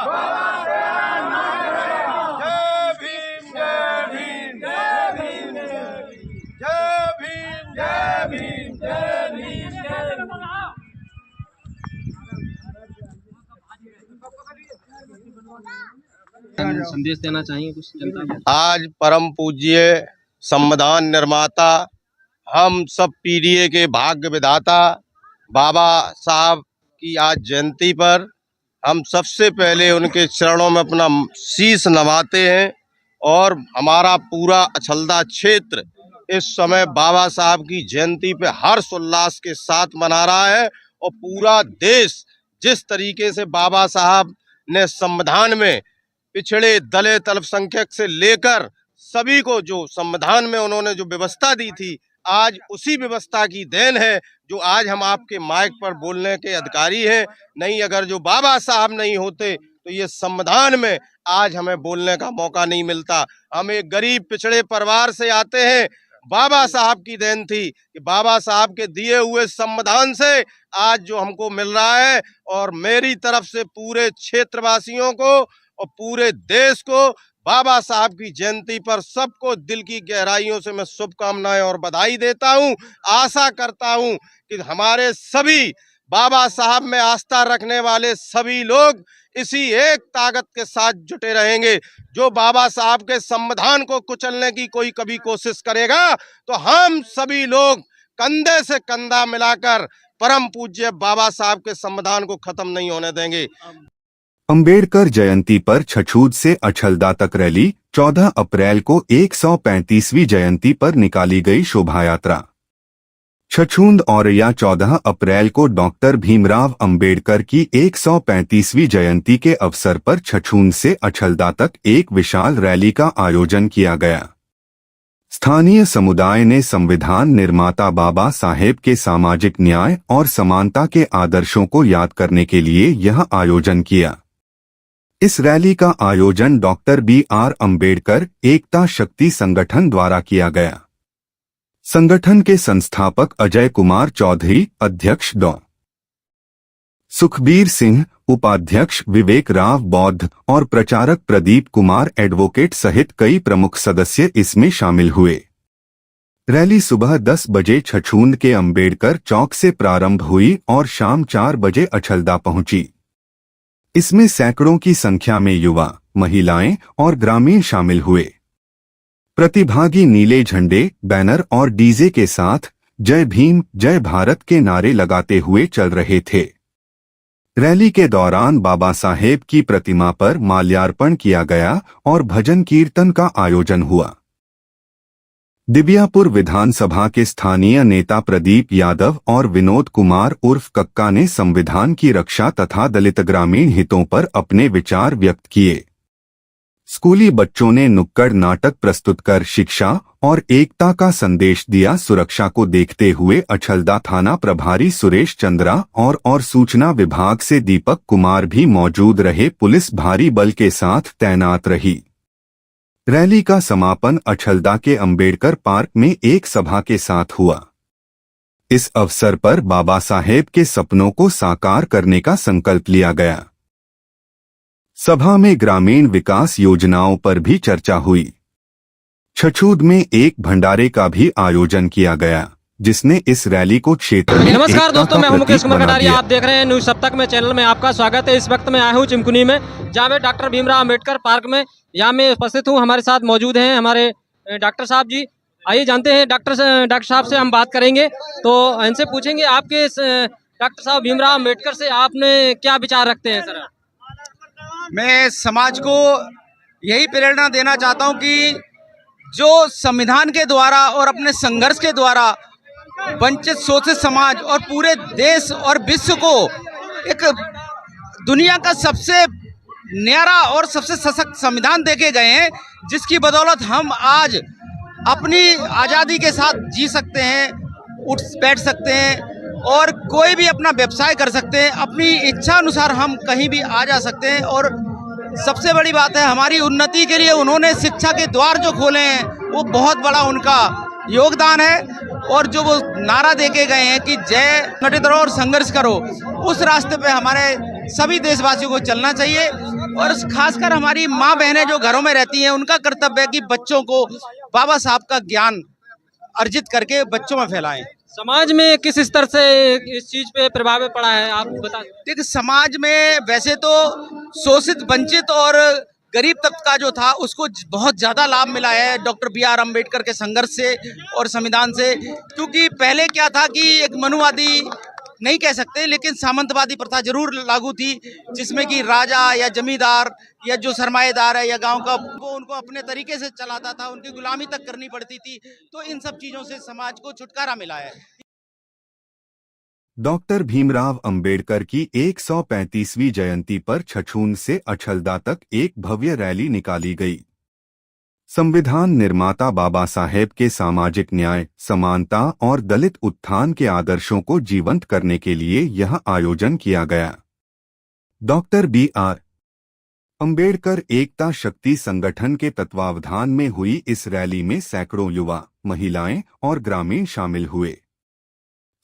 जय भीम जय भीम जय भीम जय भीम जय भीम जय भीम जय भीम। संदेश देना चाहिए कुछ जनता को? आज परम पूज्य संविधान निर्माता, हम सब पीडीए के भाग्य विधाता बाबा साहब की आज जयंती पर हम सबसे पहले उनके चरणों में अपना शीश नवाते हैं। और हमारा पूरा अछलदा क्षेत्र इस समय बाबा साहब की जयंती पे हर्ष उल्लास के साथ मना रहा है। और पूरा देश जिस तरीके से बाबा साहब ने संविधान में पिछड़े दलित अल्पसंख्यक से लेकर सभी को जो संविधान में उन्होंने जो व्यवस्था दी थी, आज उसी व्यवस्था की देन है जो आज हम आपके माइक पर बोलने के अधिकारी हैं। नहीं, अगर जो बाबा साहब नहीं होते तो ये संविधान में आज हमें बोलने का मौका नहीं मिलता। हम एक गरीब पिछड़े परिवार से आते हैं। बाबा साहब की देन थी कि बाबा साहब के दिए हुए संविधान से आज जो हमको मिल रहा है। और मेरी तरफ से पूरे क्षेत्रवासियों को और पूरे देश को बाबा साहब की जयंती पर सबको दिल की गहराइयों से मैं शुभकामनाएं और बधाई देता हूं। आशा करता हूं कि हमारे सभी बाबा साहब में आस्था रखने वाले सभी लोग इसी एक ताकत के साथ जुटे रहेंगे। जो बाबा साहब के संविधान को कुचलने की कोई कभी कोशिश करेगा तो हम सभी लोग कंधे से कंधा मिलाकर परम पूज्य बाबा साहब के संविधान को खत्म नहीं होने देंगे। अंबेडकर जयंती पर छछूद से अछलदा तक रैली। 14 अप्रैल को 135वीं जयंती पर निकाली गई शोभायात्रा। छछूंद औरैया 14 अप्रैल को डॉक्टर भीमराव अंबेडकर की 135वीं जयंती के अवसर पर छछूंद से अछलदा तक एक विशाल रैली का आयोजन किया गया। स्थानीय समुदाय ने संविधान निर्माता बाबा साहेब के सामाजिक न्याय और समानता के आदर्शों को याद करने के लिए यह आयोजन किया। इस रैली का आयोजन डॉक्टर BR अंबेडकर एकता शक्ति संगठन द्वारा किया गया। संगठन के संस्थापक अजय कुमार चौधरी, अध्यक्ष डॉ. सुखबीर सिंह, उपाध्यक्ष विवेक राव बौद्ध और प्रचारक प्रदीप कुमार एडवोकेट सहित कई प्रमुख सदस्य इसमें शामिल हुए। रैली सुबह 10 बजे छछूंद के अंबेडकर चौक से प्रारंभ हुई और शाम 4 बजे अछलदा पहुंची। इसमें सैकड़ों की संख्या में युवा, महिलाएं और ग्रामीण शामिल हुए। प्रतिभागी नीले झंडे, बैनर और डीजे के साथ जय भीम जय भारत के नारे लगाते हुए चल रहे थे। रैली के दौरान बाबा साहेब की प्रतिमा पर माल्यार्पण किया गया और भजन कीर्तन का आयोजन हुआ। दिबियापुर विधानसभा के स्थानीय नेता प्रदीप यादव और विनोद कुमार उर्फ कक्का ने संविधान की रक्षा तथा दलित ग्रामीण हितों पर अपने विचार व्यक्त किए। स्कूली बच्चों ने नुक्कड़ नाटक प्रस्तुत कर शिक्षा और एकता का संदेश दिया। सुरक्षा को देखते हुए अछलदा थाना प्रभारी सुरेश चंद्रा और सूचना विभाग से दीपक कुमार भी मौजूद रहे। पुलिस भारी बल के साथ तैनात रही। रैली का समापन अछलदा के अंबेडकर पार्क में एक सभा के साथ हुआ। इस अवसर पर बाबा साहेब के सपनों को साकार करने का संकल्प लिया गया। सभा में ग्रामीण विकास योजनाओं पर भी चर्चा हुई। छछूद में एक भंडारे का भी आयोजन किया गया, जिसने इस रैली को क्षेत्र में नमस्कार दोस्तों, मैं हूं मुकेश कुमार कटारिया। आप देख रहे हैं न्यूज सप्तक में चैनल में आपका स्वागत है। इस वक्त मैं आया हूं चिमकुनी में, जहां पे डॉक्टर भीमराव अंबेडकर पार्क में यहाँ मैं उपस्थित हूं। हमारे साथ मौजूद हैं हमारे डॉक्टर साहब जी। आइए जानते हैं डॉक्टर साहब से हम बात करेंगे, तो इनसे पूछेंगे आपके डॉक्टर साहब भीमराव अंबेडकर से आपने क्या विचार रखते हैं सर? मैं समाज को यही प्रेरणा देना चाहता हूं कि जो संविधान के द्वारा और अपने संघर्ष के द्वारा वंचित शोषित समाज और पूरे देश और विश्व को एक दुनिया का सबसे न्यारा और सबसे सशक्त संविधान देके गए हैं, जिसकी बदौलत हम आज अपनी आज़ादी के साथ जी सकते हैं, उठ बैठ सकते हैं और कोई भी अपना व्यवसाय कर सकते हैं। अपनी इच्छा अनुसार हम कहीं भी आ जा सकते हैं। और सबसे बड़ी बात है, हमारी उन्नति के लिए उन्होंने शिक्षा के द्वार जो खोले हैं वो बहुत बड़ा उनका योगदान है। और जो वो नारा देके गए हैं कि जय संगठित रहो और संघर्ष करो, उस रास्ते पे हमारे सभी देशवासियों को चलना चाहिए। और खासकर हमारी माँ बहनें जो घरों में रहती हैं, उनका कर्तव्य है कि बच्चों को बाबा साहब का ज्ञान अर्जित करके बच्चों में फैलाएं। समाज में किस स्तर से इस चीज पे प्रभाव पड़ा है, आप बता। देखिए, समाज में वैसे तो शोषित, वंचित और गरीब तबका जो था उसको बहुत ज़्यादा लाभ मिला है डॉक्टर बी.आर. अम्बेडकर के संघर्ष से और संविधान से। क्योंकि पहले क्या था कि एक मनुवादी नहीं कह सकते, लेकिन सामंतवादी प्रथा जरूर लागू थी, जिसमें कि राजा या जमींदार या जो सरमाएदार है या गांव का, वो उनको अपने तरीके से चलाता था, उनकी गुलामी तक करनी पड़ती थी। तो इन सब चीज़ों से समाज को छुटकारा मिला है। डॉक्टर भीमराव अंबेडकर की 135वीं जयंती पर छछून से अछलदा तक एक भव्य रैली निकाली गई। संविधान निर्माता बाबा साहेब के सामाजिक न्याय, समानता और दलित उत्थान के आदर्शों को जीवंत करने के लिए यह आयोजन किया गया। Doctor B R. अंबेडकर एकता शक्ति संगठन के तत्वावधान में हुई इस रैली में सैकड़ों युवा, महिलाएं और ग्रामीण शामिल हुए।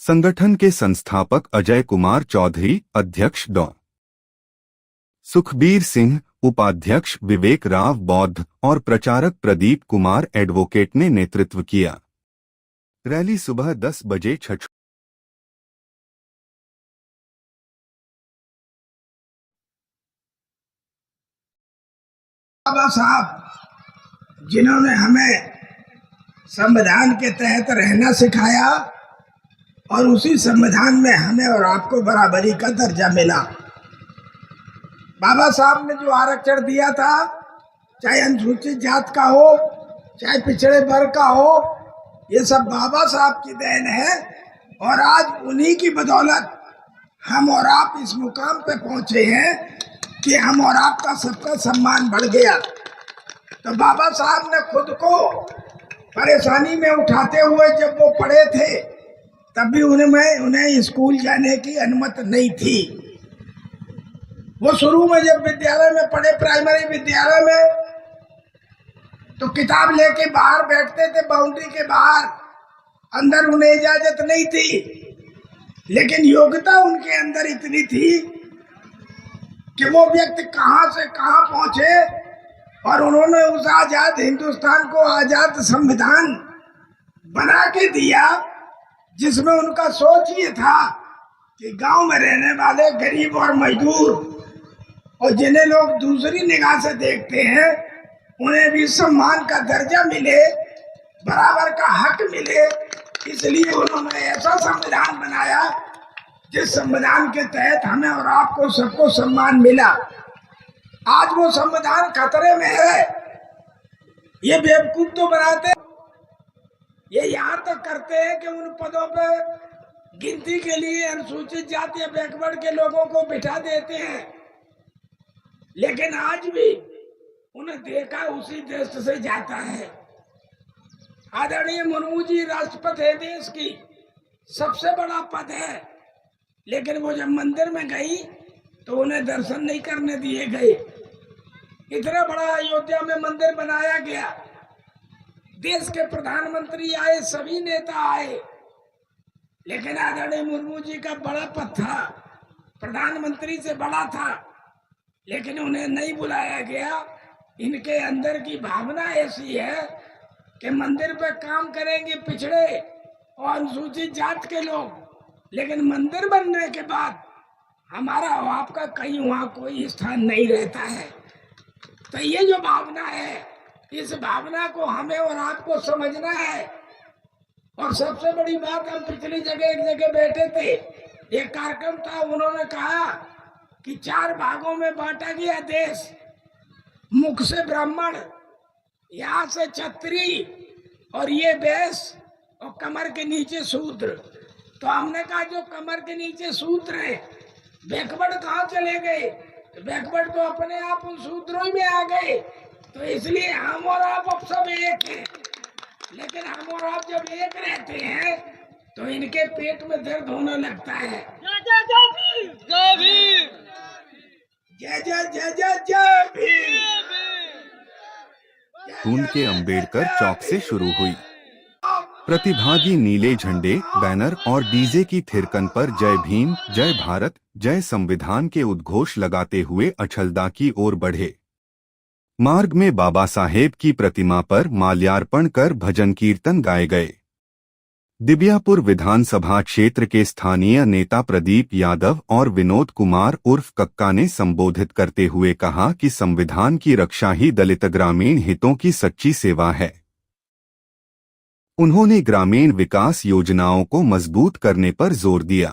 संगठन के संस्थापक अजय कुमार चौधरी, अध्यक्ष डॉ. सुखबीर सिंह, उपाध्यक्ष विवेक राव बौद्ध और प्रचारक प्रदीप कुमार एडवोकेट ने नेतृत्व किया। रैली सुबह 10 बजे बाबा साहब जिन्होंने हमें संविधान के तहत रहना सिखाया और उसी संविधान में हमें और आपको बराबरी का दर्जा मिला। बाबा साहब ने जो आरक्षण दिया था, चाहे अनुसूचित जात का हो, चाहे पिछड़े वर्ग का हो, ये सब बाबा साहब की देन है। और आज उन्हीं की बदौलत हम और आप इस मुकाम पे पहुंचे हैं कि हम और आपका सबका सम्मान बढ़ गया। तो बाबा साहब ने खुद को परेशानी में उठाते हुए जब वो पढ़े थे, तब भी उन्हें स्कूल जाने की अनुमति नहीं थी। वो शुरू में जब विद्यालय में पढ़े, प्राइमरी विद्यालय में, तो किताब लेके बाहर बैठते थे, बाउंड्री के बाहर, अंदर उन्हें इजाजत नहीं थी। लेकिन योग्यता उनके अंदर इतनी थी कि वो व्यक्ति कहां से कहां पहुंचे और उन्होंने उस आजाद हिंदुस्तान को आजाद संविधान बना के दिया, जिसमें उनका सोच ये था कि गांव में रहने वाले गरीब और मजदूर और जिन्हें लोग दूसरी निगाह से देखते हैं, उन्हें भी सम्मान का दर्जा मिले, बराबर का हक मिले। इसलिए उन्होंने ऐसा संविधान बनाया जिस संविधान के तहत हमें और आपको सबको सम्मान मिला। आज वो संविधान खतरे में है। ये बेवकूफ तो बनाते, ये यहाँ तक करते हैं कि उन पदों पे गिनती के लिए अनुसूचित जाति या बैकवर्ड के लोगों को बिठा देते हैं, लेकिन आज भी उन्हें देखा उसी देश से जाता है। आदरणीय मुर्मू जी राष्ट्रपति है देश की, सबसे बड़ा पद है, लेकिन वो जब मंदिर में गई तो उन्हें दर्शन नहीं करने दिए गए। इतना बड़ा अयोध्या में मंदिर बनाया गया, देश के प्रधानमंत्री आए, सभी नेता आए, लेकिन आदरणीय मुर्मू जी का बड़ा पद था, प्रधानमंत्री से बड़ा था, लेकिन उन्हें नहीं बुलाया गया। इनके अंदर की भावना ऐसी है कि मंदिर पे काम करेंगे पिछड़े और अनुसूचित जात के लोग, लेकिन मंदिर बनने के बाद हमारा और आपका कहीं वहाँ कोई स्थान नहीं रहता है। तो ये जो भावना है, इस भावना को हमें और आपको समझना है। और सबसे बड़ी बात, हम पिछली जगह एक जगह बैठे थे, एक कार्यक्रम था, उन्होंने कहा कि 4 भागों में बांटा गया देश, मुख से ब्राह्मण, यहाँ से क्षत्रिय और ये वैश्य और कमर के नीचे शूद्र। तो हमने कहा जो कमर के नीचे शूद्र है, बैकवर्ड कहाँ चले गए? तो बैकवर्ड तो अपने आप उन शूद्रों में आ गए। तो इसलिए हम और आप अब सब एक हैं, लेकिन हम और आप जब एक रहते हैं तो इनके पेट में दर्द होने लगता है। जय जय जय जय जय भीम। खून के अंबेडकर चौक से शुरू हुई। प्रतिभागी नीले झंडे, बैनर और डीजे की थिरकन पर जय भीम, जय भारत, जय संविधान के उद्घोष लगाते हुए अछलदा की ओर बढ़े। मार्ग में बाबा साहेब की प्रतिमा पर माल्यार्पण कर भजन कीर्तन गाए गए। दिबियापुर विधानसभा क्षेत्र के स्थानीय नेता प्रदीप यादव और विनोद कुमार उर्फ कक्का ने संबोधित करते हुए कहा कि संविधान की रक्षा ही दलित ग्रामीण हितों की सच्ची सेवा है। उन्होंने ग्रामीण विकास योजनाओं को मजबूत करने पर जोर दिया।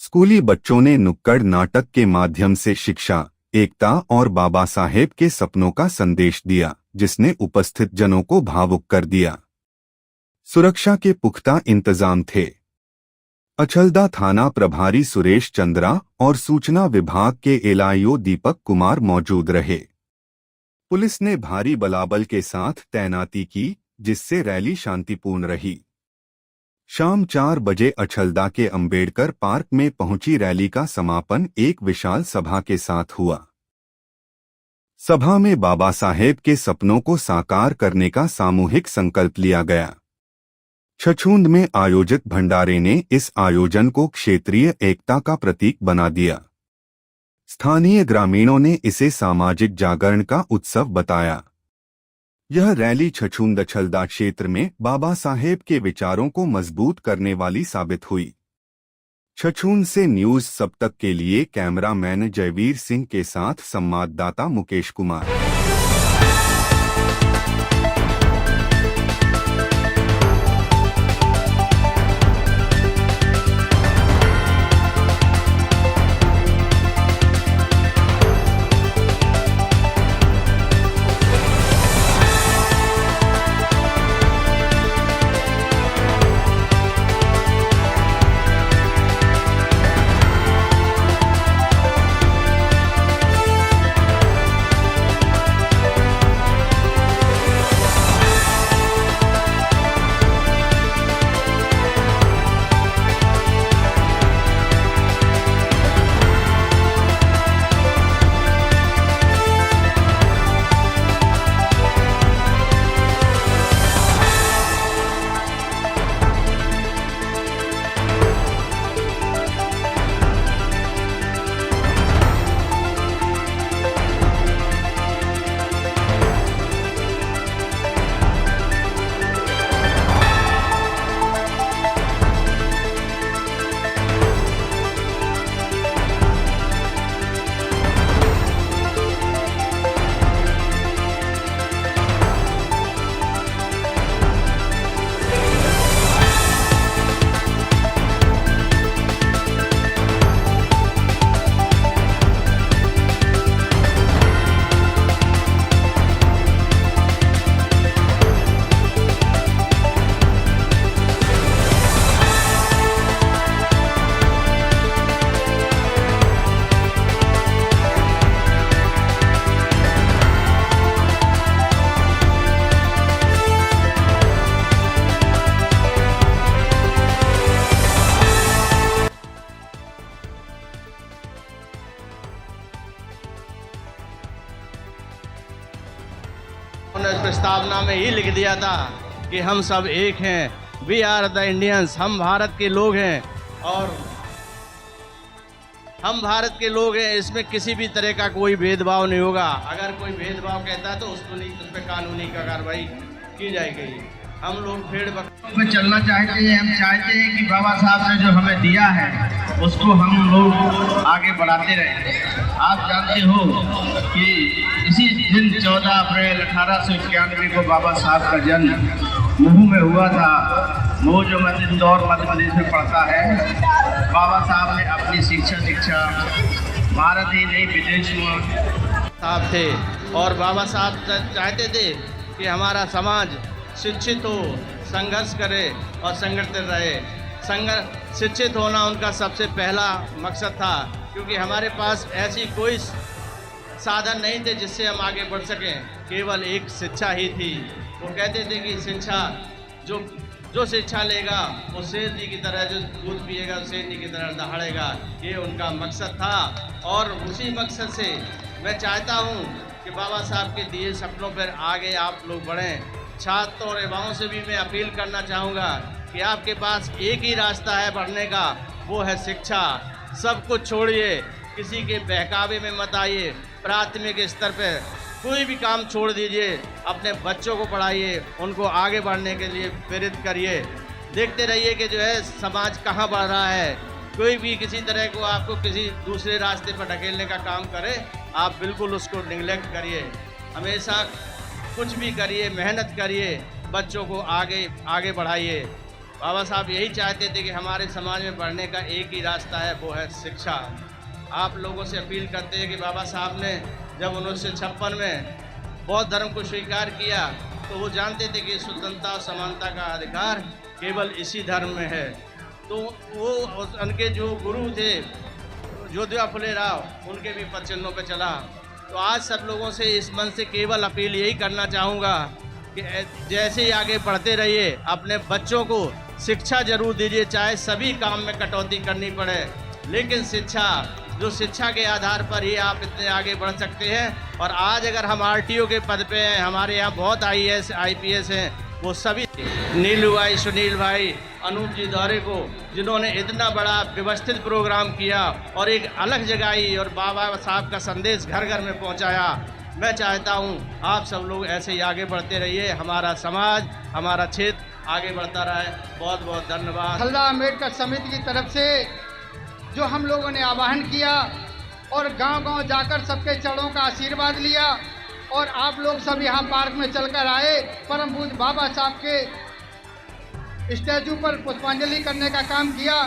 स्कूली बच्चों ने नुक्कड़ नाटक के माध्यम से शिक्षा, एकता और बाबा साहेब के सपनों का संदेश दिया, जिसने उपस्थित जनों को भावुक कर दिया। सुरक्षा के पुख्ता इंतजाम थे। अछलदा थाना प्रभारी सुरेश चंद्रा और सूचना विभाग के एलआईओ दीपक कुमार मौजूद रहे। पुलिस ने भारी बलाबल के साथ तैनाती की, जिससे रैली शांतिपूर्ण रही। शाम 4 बजे अछलदा के अंबेडकर पार्क में पहुंची रैली का समापन एक विशाल सभा के साथ हुआ। सभा में बाबा साहेब के सपनों को साकार करने का सामूहिक संकल्प लिया गया। छछूंद में आयोजित भंडारे ने इस आयोजन को क्षेत्रीय एकता का प्रतीक बना दिया। स्थानीय ग्रामीणों ने इसे सामाजिक जागरण का उत्सव बताया। यह रैली छछूंद अछलदा क्षेत्र में बाबा साहेब के विचारों को मजबूत करने वाली साबित हुई। छछूंद से न्यूज सबतक के लिए कैमरामैन जयवीर सिंह के साथ संवाददाता मुकेश कुमार। उन्होंने प्रस्तावना में ही लिख दिया था कि हम सब एक हैं, वी आर द इंडियंस, हम भारत के लोग हैं और हम भारत के लोग हैं। इसमें किसी भी तरह का कोई भेदभाव नहीं होगा। अगर कोई भेदभाव कहता है तो उस पर कानूनी का कार्रवाई की जाएगी। हम लोग भेड़ में चलना चाहते हैं। हम चाहते हैं कि बाबा साहब ने जो हमें दिया है उसको हम लोग आगे बढ़ाते रहें। आप जानते हो कि इसी दिन 14 अप्रैल 1891 को बाबा साहब का जन्म महू में हुआ था। महू जो इंदौर मध्य प्रदेश में पड़ता है। बाबा साहब ने अपनी शिक्षा भारत ही नहीं विदेश में साहब थे और बाबा साहब चाहते थे कि हमारा समाज शिक्षित हो, संघर्ष करे और संगठित रहे। शिक्षित होना उनका सबसे पहला मकसद था, क्योंकि हमारे पास ऐसी कोई साधन नहीं थे जिससे हम आगे बढ़ सकें। केवल एक शिक्षा ही थी। वो कहते थे कि शिक्षा जो शिक्षा लेगा वो शेर जी की तरह, जो दूध पिएगा शेर जी की तरह दहाड़ेगा। ये उनका मकसद था और उसी मकसद से मैं चाहता हूँ कि बाबा साहब के दिए सपनों पर आगे आप लोग बढ़ें छात्रों और युवाओं से भी मैं अपील करना चाहूँगा कि आपके पास एक ही रास्ता है बढ़ने का, वो है शिक्षा। सब कुछ छोड़िए, किसी के बहकावे में मत आइए। प्राथमिक स्तर पर कोई भी काम छोड़ दीजिए, अपने बच्चों को पढ़ाइए, उनको आगे बढ़ने के लिए प्रेरित करिए। देखते रहिए कि जो है समाज कहाँ बढ़ रहा है। कोई भी किसी तरह को आपको किसी दूसरे रास्ते पर ढकेलने का काम करे, आप बिल्कुल उसको निगलेक्ट करिए। हमेशा कुछ भी करिए, मेहनत करिए, बच्चों को आगे बढ़ाइए। बाबा साहब यही चाहते थे कि हमारे समाज में बढ़ने का एक ही रास्ता है, वो है शिक्षा। आप लोगों से अपील करते हैं कि बाबा साहब ने जब 1956 में बौद्ध धर्म को स्वीकार किया तो वो जानते थे कि स्वतंत्रता और समानता का अधिकार केवल इसी धर्म में है। तो वो उनके जो गुरु थे ज्योतिबा फुले राव, उनके भी पद चिन्हों पर चला। तो आज सब लोगों से इस मन से केवल अपील यही करना चाहूँगा कि जैसे ही आगे बढ़ते रहिए, अपने बच्चों को शिक्षा जरूर दीजिए, चाहे सभी काम में कटौती करनी पड़े, लेकिन शिक्षा के आधार पर ही आप इतने आगे बढ़ सकते हैं। और आज अगर हम आरटीओ के पद पे हैं, हमारे यहाँ बहुत IAS IPS हैं, वो सभी नीलू भाई, सुनील भाई, अनूप जी दौरे को, जिन्होंने इतना बड़ा व्यवस्थित प्रोग्राम किया और एक अलग जगाई और बाबा साहब का संदेश घर घर में पहुंचाया। मैं चाहता हूं आप सब लोग ऐसे ही आगे बढ़ते रहिए, हमारा समाज, हमारा क्षेत्र आगे बढ़ता रहे। बहुत बहुत धन्यवाद। हल्दा अम्बेडकर समिति की तरफ से जो हम लोगों ने आह्वान किया और गांव-गांव जाकर सबके चरणों का आशीर्वाद लिया और आप लोग सब यहाँ पार्क में चलकर आए, परम पूज्य बाबा साहब के स्टैचू पर पुष्पांजलि करने का काम किया।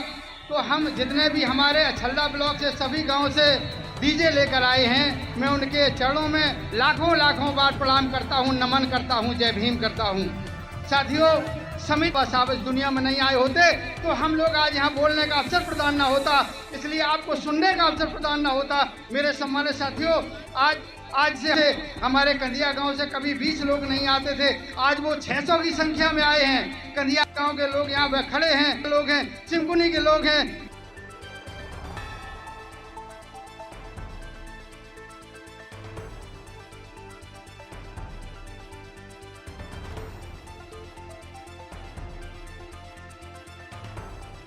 तो हम जितने भी हमारे अछल्दा ब्लॉक से सभी गांव से डीजे लेकर आए हैं, मैं उनके चरणों में लाखों बार प्रणाम करता हूं, नमन करता हूं, जय भीम करता हूं। साथियों, समित साहब इस दुनिया में नहीं आए होते तो हम लोग आज यहाँ बोलने का अवसर प्रदान ना होता, इसलिए आपको सुनने का अवसर प्रदान ना होता। मेरे सम्मानित साथियों, आज से हमारे कंधिया गांव से कभी 20 लोग नहीं आते थे, आज वो 600 की संख्या में आए हैं। कंधिया गांव के लोग यहाँ खड़े हैं, लोग हैं, चिमकुनी के लोग हैं,